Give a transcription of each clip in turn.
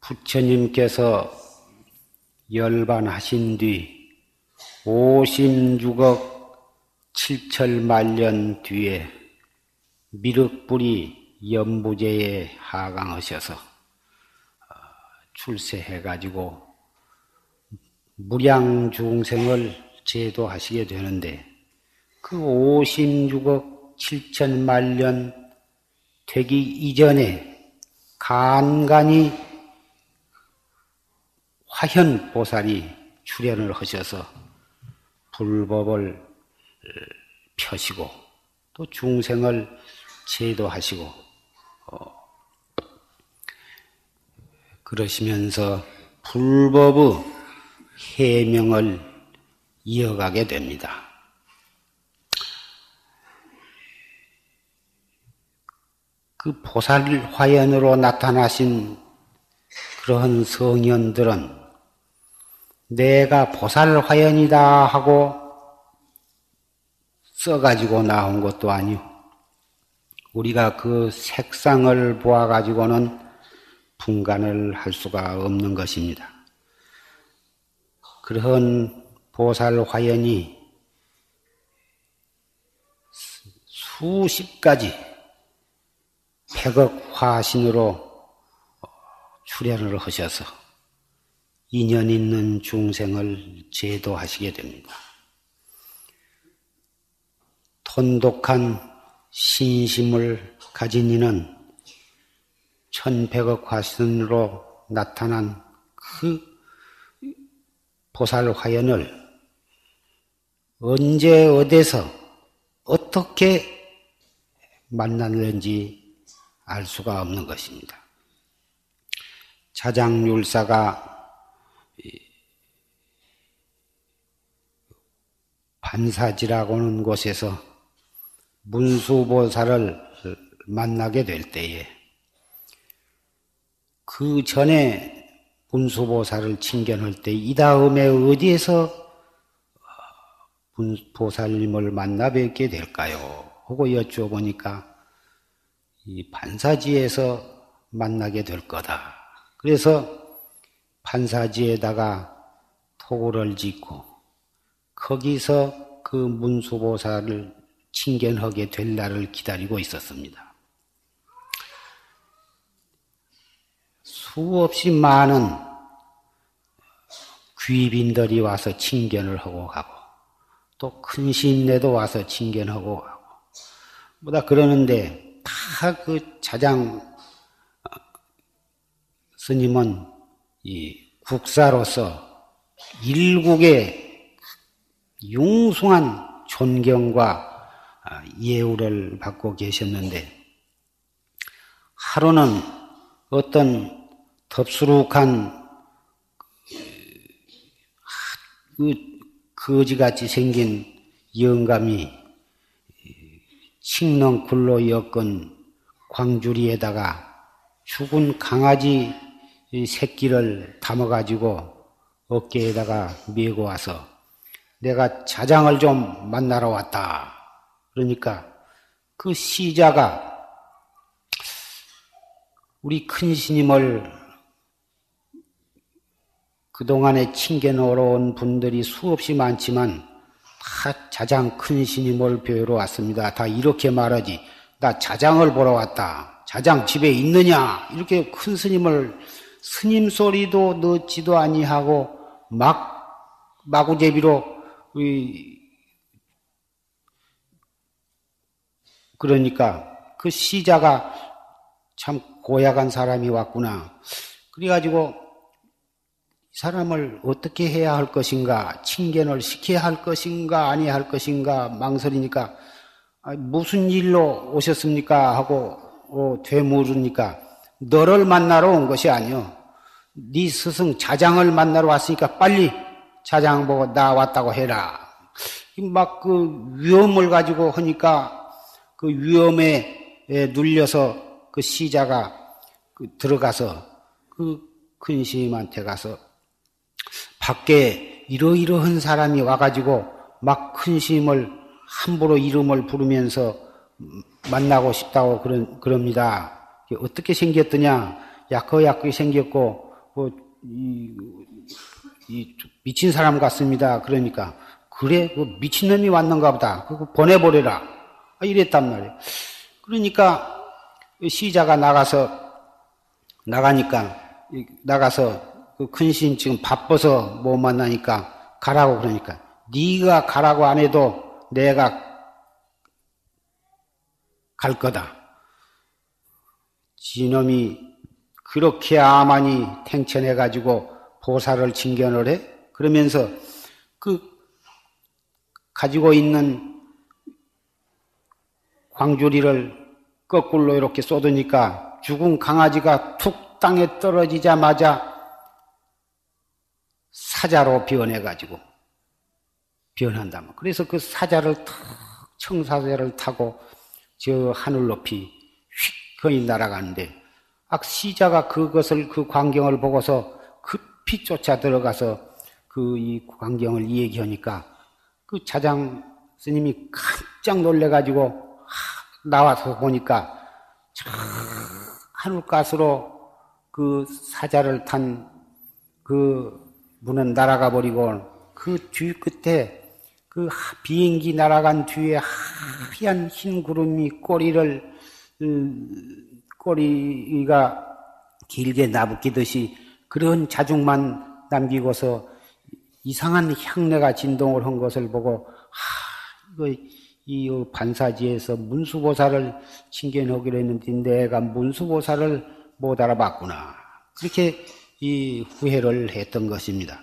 부처님께서 열반하신 뒤 56억 7천만년 뒤에 미륵불이 연부제에 하강하셔서 출세해가지고 무량 중생을 제도하시게 되는데 그 56억 7천만년 되기 이전에 간간히 화현보살이 출현을 하셔서 불법을 펴시고 또 중생을 제도하시고 그러시면서 불법의 해명을 이어가게 됩니다. 그 보살 화현으로 나타나신 그러한 성현들은 내가 보살 화현이다 하고 써가지고 나온 것도 아니고 우리가 그 색상을 보아가지고는 분간을 할 수가 없는 것입니다. 그런 보살 화현이 수십 가지 백억 화신으로 출현을 하셔서 인연 있는 중생을 제도하시게 됩니다. 돈독한 신심을 가진 이는 1100억 화신으로 나타난 그 보살 화현을 언제 어디서 어떻게 만났는지 알 수가 없는 것입니다. 자장율사가 반사지라고 하는 곳에서 문수보살을 만나게 될 때에 그 전에 문수보살을 칭견할 때 이 다음에 어디에서 보살님을 만나 뵙게 될까요? 하고 여쭤보니까 이 반사지에서 만나게 될 거다. 그래서 반사지에다가 토구를 짓고 거기서 그 문수보살을 칭견하게 될 날을 기다리고 있었습니다. 수없이 많은 귀빈들이 와서 칭견을 하고 가고 또 큰 스님네도 와서 칭견하고 가고 뭐다 그러는데 다 그 자장 스님은 이 국사로서 일국의 융숭한 존경과 예우를 받고 계셨는데 하루는 어떤 덥수룩한 거지같이 생긴 영감이 칡렁굴로 엮은 광주리에다가 죽은 강아지 새끼를 담아가지고 어깨에다가 메고 와서 내가 자장을 좀 만나러 왔다. 그러니까 그 시자가 우리 큰 스님을 그동안에 칭견하러 온 분들이 수없이 많지만 다 자장 큰 스님을 뵈러 왔습니다. 다 이렇게 말하지. 나 자장을 보러 왔다. 자장 집에 있느냐? 이렇게 큰 스님을 스님 소리도 넣지도 아니하고 마구제비로 그러니까 그 시자가 참 고약한 사람이 왔구나. 그래가지고 이 사람을 어떻게 해야 할 것인가, 칭견을 시켜야 할 것인가, 아니야 할 것인가 망설이니까 무슨 일로 오셨습니까? 하고 되물으니까 너를 만나러 온 것이 아니오. 네 스승 자장을 만나러 왔으니까 빨리 자장 보고 나 왔다고 해라. 막 그 위험을 가지고 하니까 그 위험에 눌려서 그 시자가 들어가서 그 큰 스님한테 가서 밖에 이러이러한 사람이 와가지고 막 큰 스님을 함부로 이름을 부르면서 만나고 싶다고 그럽니다. 어떻게 생겼더냐? 야커야커 생겼고 미친 사람 같습니다. 그러니까, 그래, 미친놈이 왔는가 보다. 그거 보내버려라. 이랬단 말이에요. 그러니까, 시자가 나가서, 그 큰 스님 지금 바빠서 못 만나니까 가라고 그러니까, 네가 가라고 안 해도 내가 갈 거다. 지놈이 그렇게 아만이 탱천해가지고 보살을 징견을 해? 그러면서 그 가지고 있는 광주리를 거꾸로 이렇게 쏟으니까 죽은 강아지가 툭 땅에 떨어지자마자 사자로 변해가지고 변한다. 그래서 그 사자를 청사자를 타고 저 하늘 높이 휙 거의 날아가는데, 시자가 그 광경을 보고서 급히 쫓아 들어가서 이 광경을 얘기하니까 그 자장 스님이 깜짝 놀래가지고 나와서 보니까 저 하늘가스로 그 사자를 탄 그 문은 날아가 버리고 그 뒤 끝에 그 비행기 날아간 뒤에 하얀 흰 구름이 꼬리가 길게 나부끼듯이 그런 자중만 남기고서 이상한 향내가 진동을 한 것을 보고, 이 반사지에서 문수보살을 칭견하기로 했는데 내가 문수보살을 못 알아봤구나. 그렇게 이 후회를 했던 것입니다.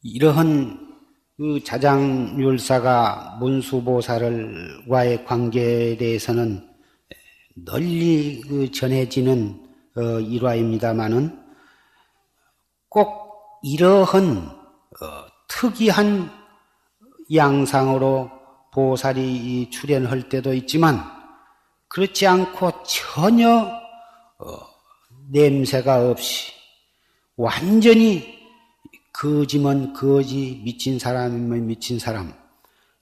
이러한 그 자장율사가 문수보살과의 관계에 대해서는 널리 전해지는 일화입니다마는 꼭 이러한 특이한 양상으로 보살이 출현할 때도 있지만 그렇지 않고 전혀 냄새가 없이 완전히 거지면 거지, 미친 사람이면 미친 사람.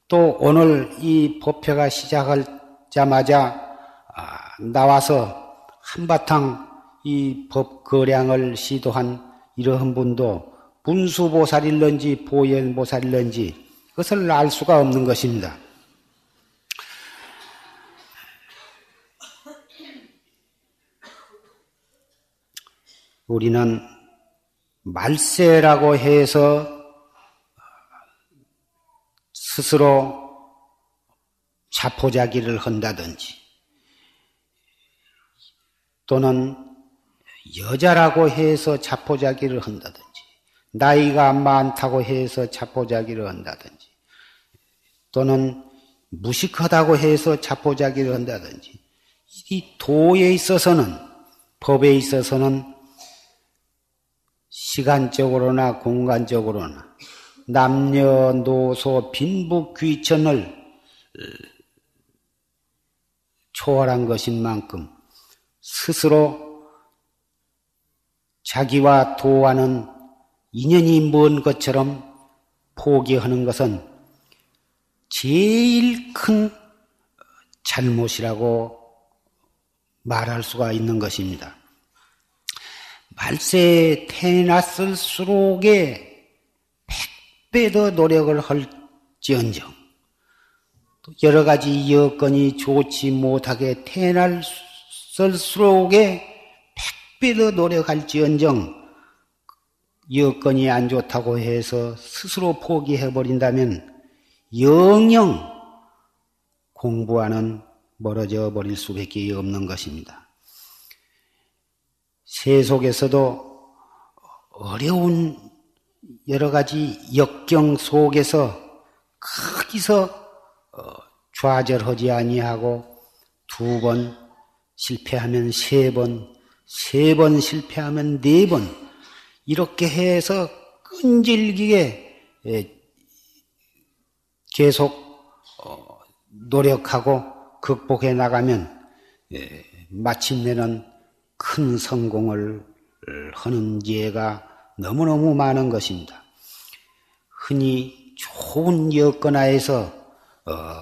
또 오늘 이 법회가 시작하자마자 나와서 한바탕 이 법거량을 시도한 이러한 분도 문수보살일런지 보현보살일런지 그것을 알 수가 없는 것입니다. 우리는 말세라고 해서 스스로 자포자기를 한다든지 또는 여자라고 해서 자포자기를 한다든지 나이가 많다고 해서 자포자기를 한다든지 또는 무식하다고 해서 자포자기를 한다든지 이 도에 있어서는 법에 있어서는 시간적으로나 공간적으로나 남녀노소 빈부귀천을 초월한 것인 만큼 스스로 자기와 도와는 인연이 먼 것처럼 포기하는 것은 제일 큰 잘못이라고 말할 수가 있는 것입니다. 말세에 태어났을수록에 100배 더 노력을 할지언정 여러 가지 여건이 좋지 못하게 태어났을수록에 100배 더 노력할지언정 여건이 안 좋다고 해서 스스로 포기해버린다면 영영 공부와는 멀어져 버릴 수밖에 없는 것입니다. 세속에서도 어려운 여러 가지 역경 속에서 거기서 좌절하지 아니하고 2번 실패하면 3번, 3번 실패하면 4번 이렇게 해서 끈질기게 계속 노력하고 극복해 나가면 마침내는 큰 성공을 하는 예가 너무너무 많은 것입니다. 흔히 좋은 여건 하에서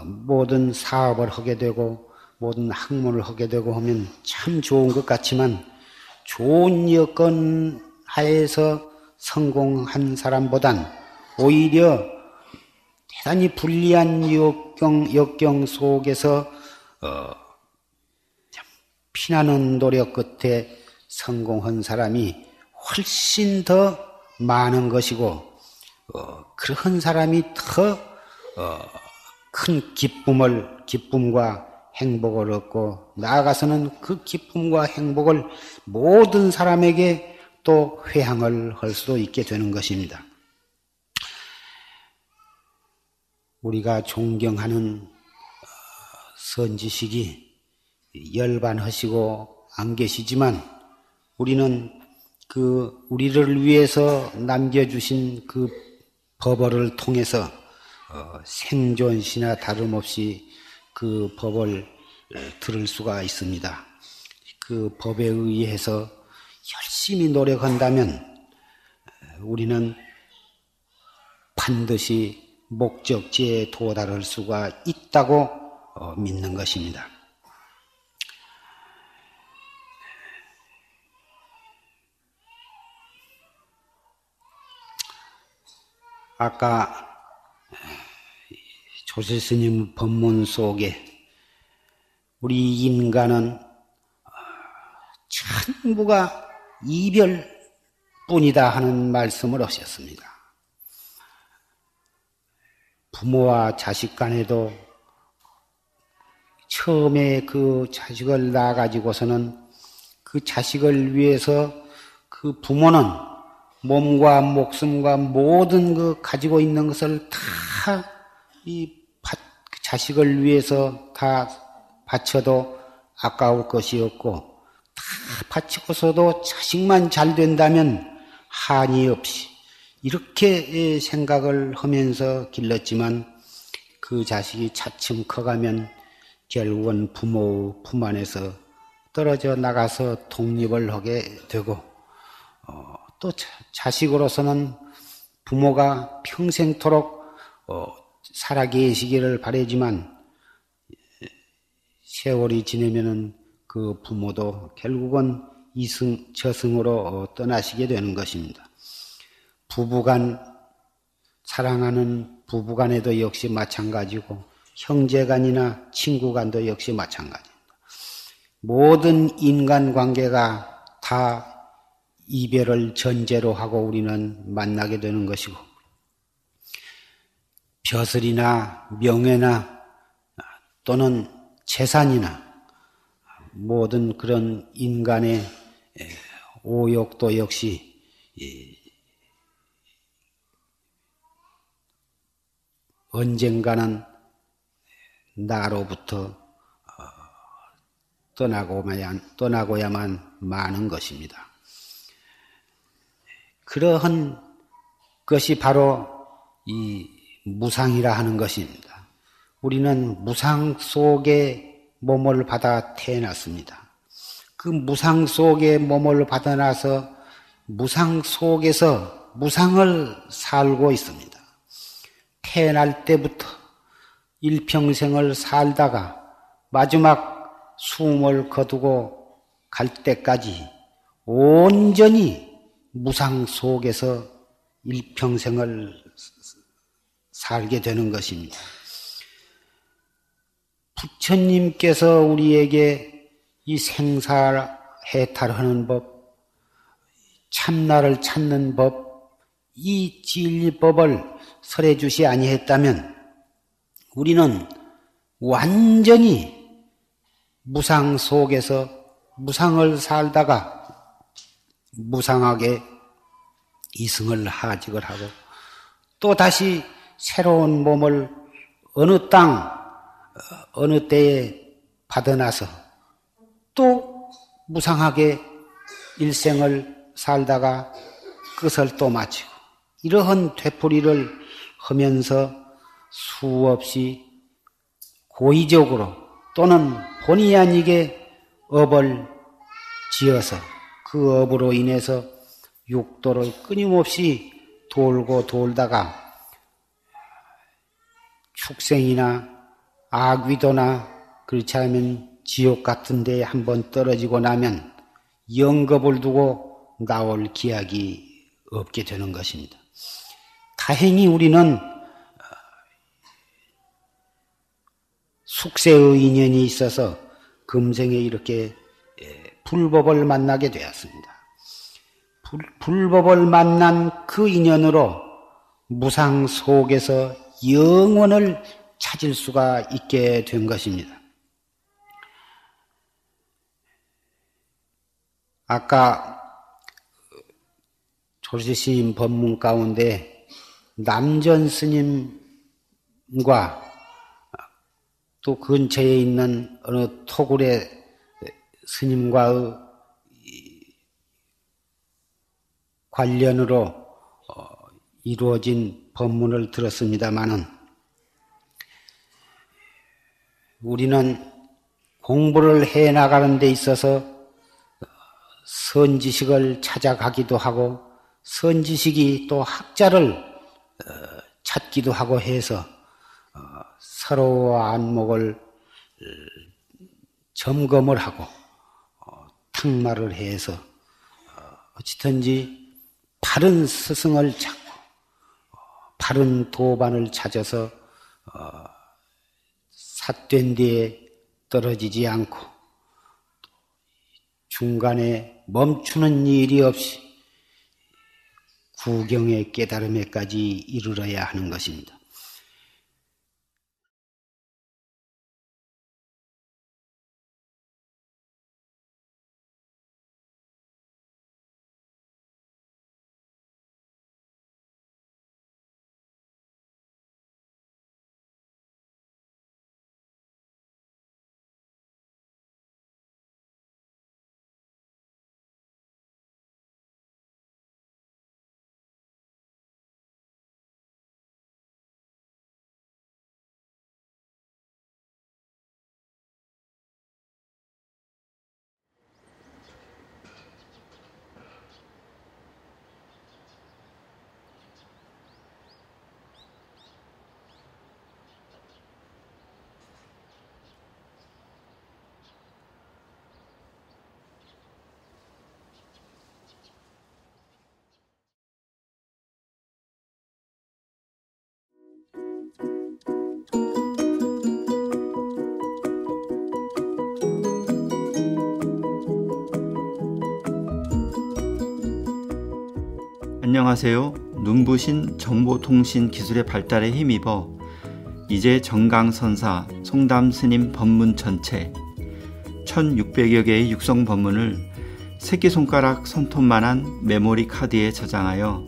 모든 사업을 하게 되고 모든 학문을 하게 되고 하면 참 좋은 것 같지만 좋은 여건 하에서 성공한 사람보단 오히려 대단히 불리한 역경 속에서 피나는 노력 끝에 성공한 사람이 훨씬 더 많은 것이고 그런 사람이 더 큰 기쁨과 행복을 얻고 나아가서는 그 기쁨과 행복을 모든 사람에게 또 회항을 할 수도 있게 되는 것입니다. 우리가 존경하는 선지식이 열반하시고 안 계시지만 우리는 우리를 위해서 남겨주신 그 법어를 통해서 생존시나 다름없이 그 법을 들을 수가 있습니다. 그 법에 의해서 열심히 노력한다면 우리는 반드시 목적지에 도달할 수가 있다고 믿는 것입니다. 아까 조실스님 법문 속에 우리 인간은 전부가 이별뿐이다 하는 말씀을 하셨습니다. 부모와 자식 간에도 처음에 그 자식을 낳아가지고서는 그 자식을 위해서 그 부모는 몸과 목숨과 모든 그 가지고 있는 것을 다 자식을 위해서 다 바쳐도 아까울 것이 없고 다 바치고서도 자식만 잘 된다면 한이 없이 이렇게 생각을 하면서 길렀지만 그 자식이 차츰 커가면 결국은 부모 품 안에서 떨어져 나가서 독립을 하게 되고 또 자식으로서는 부모가 평생토록 살아계시기를 바라지만 세월이 지나면은 그 부모도 결국은 저승으로 떠나시게 되는 것입니다. 부부간 사랑하는 부부간에도 역시 마찬가지고 형제간이나 친구간도 역시 마찬가지입니다. 모든 인간관계가 다 이별을 전제로 하고 우리는 만나게 되는 것이고 벼슬이나 명예나 또는 재산이나 모든 그런 인간의 오욕도 역시 언젠가는 나로부터 떠나고야만 마는 것입니다. 그러한 것이 바로 이 무상이라 하는 것입니다. 우리는 무상 속에 몸을 받아 태어났습니다. 그 무상 속에 몸을 받아나서 무상 속에서 무상을 살고 있습니다. 태어날 때부터 일평생을 살다가 마지막 숨을 거두고 갈 때까지 온전히 무상 속에서 일평생을 살게 되는 것입니다. 부처님께서 우리에게 이 생사해탈하는 법, 참나를 찾는 법, 이 진리법을 설해주시 아니했다면 우리는 완전히 무상 속에서 무상을 살다가 무상하게 이승을 하직을 하고 또 다시 새로운 몸을 어느 땅, 어느 때에 받아나서 또 무상하게 일생을 살다가 끝을 또 마치고 이러한 되풀이를 하면서 수없이 고의적으로 또는 본의 아니게 업을 지어서 그 업으로 인해서 육도를 끊임없이 돌고 돌다가 축생이나 악귀도나 그렇지 않으면 지옥 같은 데에 한번 떨어지고 나면 영겁을 두고 나올 기약이 없게 되는 것입니다. 다행히 우리는 숙세의 인연이 있어서 금생에 이렇게 불법을 만나게 되었습니다. 불법을 만난 그 인연으로 무상 속에서 영원을 찾을 수가 있게 된 것입니다. 아까 조실스님 법문 가운데 남전 스님과 또 근처에 있는 어느 토굴의 스님과의 관련으로 이루어진 법문을 들었습니다마는 우리는 공부를 해 나가는 데 있어서 선지식을 찾아가기도 하고 선지식이 또 학자를 찾기도 하고 해서 서로 안목을 점검을 하고 탁말을 해서 어찌든지 바른 스승을 찾고 바른 도반을 찾아서 삿된 데에 떨어지지 않고 중간에 멈추는 일이 없이 구경의 깨달음에까지 이르러야 하는 것입니다. 안녕하세요. 눈부신 정보통신 기술의 발달에 힘입어 이제 정강선사 송담스님 법문 전체 1600여 개의 육성 법문을 새끼손가락 손톱만한 메모리 카드에 저장하여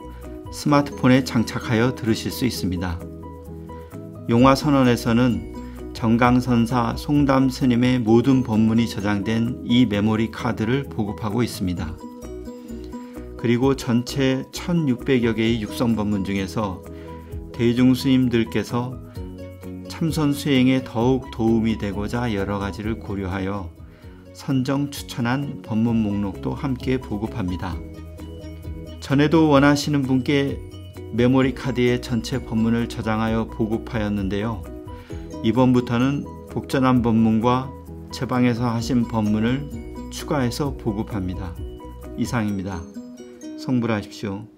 스마트폰에 장착하여 들으실 수 있습니다. 용화선언에서는 정강선사 송담스님의 모든 법문이 저장된 이 메모리 카드를 보급하고 있습니다. 그리고 전체 1600여 개의 육성 법문 중에서 대중스님들께서 참선 수행에 더욱 도움이 되고자 여러 가지를 고려하여 선정 추천한 법문 목록도 함께 보급합니다. 전에도 원하시는 분께 메모리 카드에 전체 법문을 저장하여 보급하였는데요. 이번부터는 복전한 법문과 제방에서 하신 법문을 추가해서 보급합니다. 이상입니다. 성불하십시오.